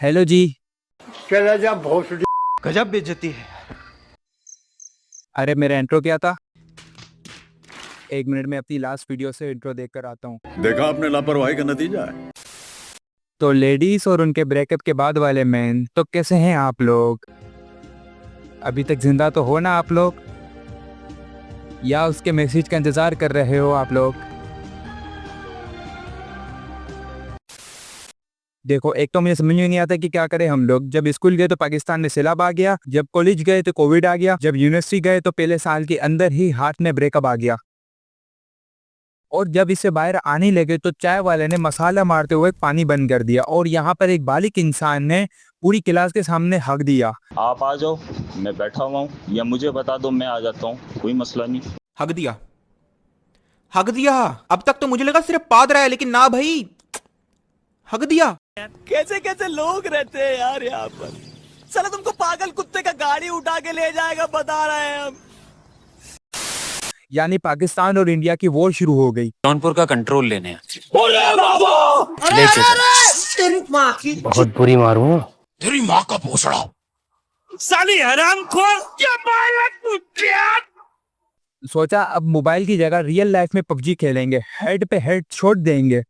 Hello जी। चला जा भोसड़ी। गजब बेइज्जती है। अरे मेरा इंट्रो क्या था? एक मिनट में अपनी लास्ट वीडियो से इंट्रो देख कर आता हूँ। देखा आपने लापरवाही का नतीजा है। तो लेडीज और उनके ब्रेकअप के बाद वाले मैन, तो कैसे हैं आप लोग? अभी तक जिंदा तो हो ना आप लोग, या उसके मैसेज का इंतजार कर रहे हो आप लोग? देखो, एक तो मुझे समझ में नहीं आता कि क्या करें हम लोग। जब स्कूल गए तो पाकिस्तान में सैलाब आ गया, जब कॉलेज गए तो कोविड आ गया, जब यूनिवर्सिटी गए तो पहले साल के अंदर ही हार्ट में ब्रेकअप आ गया, और जब इससे बाहर आने लगे तो चाय वाले ने मसाला मारते हुए पानी बंद कर दिया, और यहाँ पर एक बालिग इंसान ने पूरी क्लास के सामने हक दिया। आप आ जाओ, मैं बैठा हुआ हूँ, या मुझे बता दो, मैं आ जाता हूँ, कोई मसला नहीं। हक दिया, हक दिया। अब तक तो मुझे लगा सिर्फ पाद रहा है, लेकिन ना भाई, हक दिया। कैसे कैसे लोग रहते हैं यार यहाँ पर। साला तुमको पागल कुत्ते का गाड़ी उठा के ले जाएगा, बता रहे हैं हम। यानी पाकिस्तान और इंडिया की वॉर शुरू हो गई। जौनपुर का कंट्रोल लेने बहुत बुरी मारूं। तेरी माँ का भोसड़ा साली हरामखोर, क्या मारा तू क्या? सोचा अब मोबाइल की जगह रियल लाइफ में पबजी खेलेंगे, हेड पे हेड शॉट देंगे।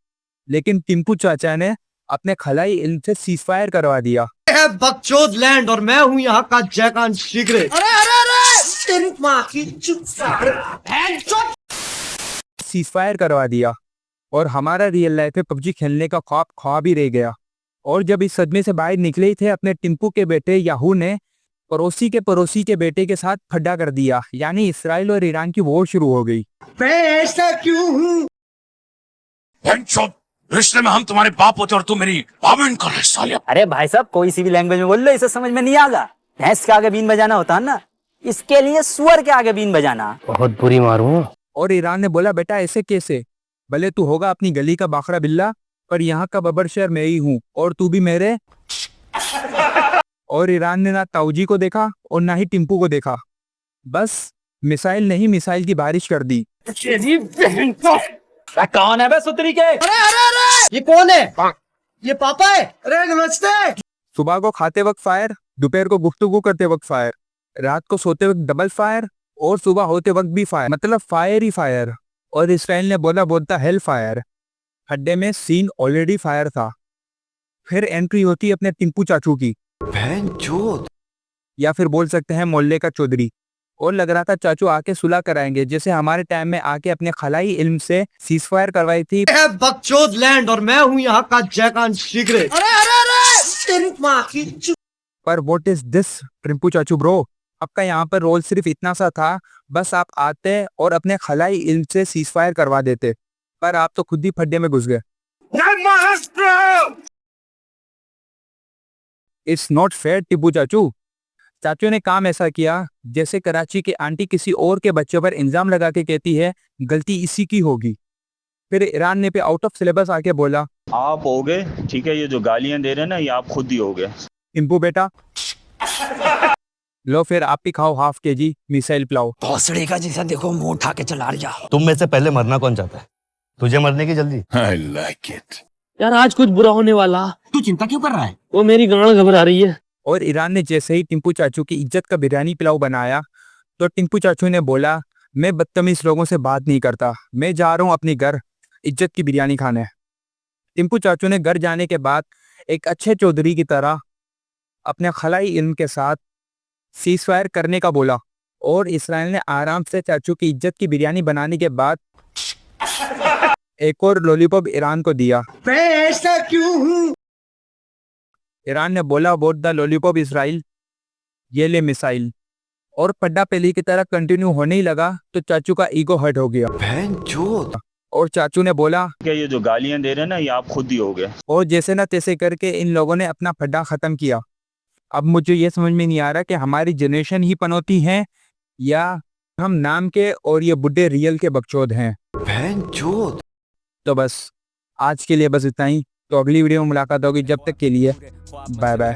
लेकिन टिंपू चाचा ने अपने खलाई इल्म से सीजफायर करवा दिया। बकचोद लैंड और मैं हूँ यहाँ का जैकान शिगरे। तेरी माँ की सीजफायर करवा दिया, और हमारा रियल लाइफ में पबजी खेलने का ख्वाब ही रह गया। और जब इस सदमे से बाहर निकले ही थे, अपने टिंपू के बेटे याहू ने पड़ोसी के बेटे के साथ फड्डा कर दिया। यानी इसराइल और ईरान की वॉर शुरू हो गई। मैं ऐसा क्यों हूँ? रिश्ते में हम तुम्हारे बाप होते और तू मेरी बाबन का हिस्सा लिया। अरे भाई साहब, कोई सी भी लैंग्वेज में बोल लो, इसे समझ में नहीं आगा। भैंस के आगे बीन बजाना होता है ना, इसके लिए सुअर के आगे बीन बजाना। बहुत बुरी मारूं। और ईरान ने बोला, बेटा ऐसे कैसे? भले तू होगा अपनी गली का बाखरा बिल्ला, पर यहाँ का बबर शहर मैं ही हूँ, और तू भी मेरे। और ईरान ने ना ताऊजी को देखा और ना ही टिंपू को देखा, बस मिसाइल नहीं मिसाइल की बारिश कर दी। कौन है बे सुतरी के? ये कौन है? ये पापा है। अरे नमस्ते। सुबह को खाते वक्त फायर, दोपहर को गुफ्तगू करते वक्त फायर, रात को सोते वक्त डबल फायर, और सुबह होते वक्त भी फायर, मतलब फायर ही फायर। और इसराइल ने बोलता हेल फायर। हड्डे में सीन ऑलरेडी फायर था। फिर एंट्री होती अपने टिंपू चाचू की, या फिर बोल सकते हैं मोहल्ले का चौधरी। और लग रहा था चाचू आके सुलह कराएंगे, जैसे हमारे टाइम में आके अपने खलाई इल्म से सीजफायर करवाई थी। बकचोद लैंड और मैं हूँ यहाँ का जैकान शिगरे। तेरी माँ की पर व्हाट इज दिस टिंपू चाचू ब्रो? आपका यहाँ पर रोल सिर्फ इतना सा था, बस आप आते और अपने खलाई इल्म से सीजफायर करवा देते, पर आप तो खुद ही फड्डे में घुस गए। इट्स नॉट फेयर टिब्बू चाचू। चाचू ने काम ऐसा किया जैसे कराची की आंटी किसी और के बच्चे पर इल्जाम लगा के कहती है गलती इसी की होगी। फिर ईरान ने पे आउट ऑफ सिलेबस आके बोला, आप हो गए, ठीक है, ये जो गालियां दे रहे हैं ना, ये आप खुद ही हो गए। टिंपू बेटा, लो फिर आप ही खाओ हाफ केजी मिसाइल पुलाव। भोसड़ी का जैसा देखो, मुंह उठा के चला जा। तुम में से पहले मरना कौन चाहता है? तुझे मरने की जल्दी? I like it. यार आज कुछ बुरा होने वाला। तू चिंता क्यों कर रहा है? वो मेरी गांड घबरा रही है। और ईरान ने जैसे ही टिंपू चाचू की इज्जत का बिरयानी पुलाव बनाया, तो टिंपू चाचू ने बोला, मैं बदतमीज लोगों से बात नहीं करता, मैं जा रहा हूँ अपनी घर इज्जत की बिरयानी खाने। टिंपू चाचू ने घर जाने के बाद एक अच्छे चौधरी की तरह अपने खलाई इल्म के साथ सीजफायर करने का बोला, और इसराइल ने आराम से चाचू की इज्जत की बिरयानी बनाने के बाद एक और लॉलीपॉप ईरान को दिया। मैं ऐसा क्यों हूँ? ईरान ने बोला, अबाउट द लॉलीपॉप इसराइल, ये ले मिसाइल। और पड्डा पेली की तरह कंटिन्यू होने ही लगा, तो चाचू का ईगो हर्ट हो गया। और चाचू ने बोला, क्या ये जो गालियां दे रहे हैं ना, ये आप खुद ही हो गए। और जैसे ना तैसे करके इन लोगों ने अपना फड्डा खत्म किया। अब मुझे ये समझ में नहीं आ रहा कि हमारी जनरेशन ही पनौती है, या हम नाम के और ये बुड्ढे रियल के बकचोद हैं। तो बस आज के लिए बस इतना ही। तो अगली वीडियो में मुलाकात होगी, जब तक के लिए बाय बाय।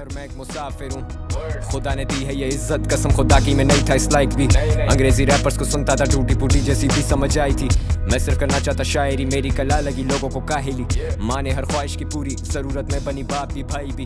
खुदा ने दी है ये इज्जत, कसम खुदा की मैं नहीं था इस लाइक भी। अंग्रेजी रैपर्स को सुनता था, टूटी फूटी जैसी भी समझ आई थी। मैं सिर्फ करना चाहता शायरी, मेरी कला लगी लोगों को काहिली। माँ ने हर ख्वाहिश की पूरी, जरूरत में बनी बाप भी भाई भी।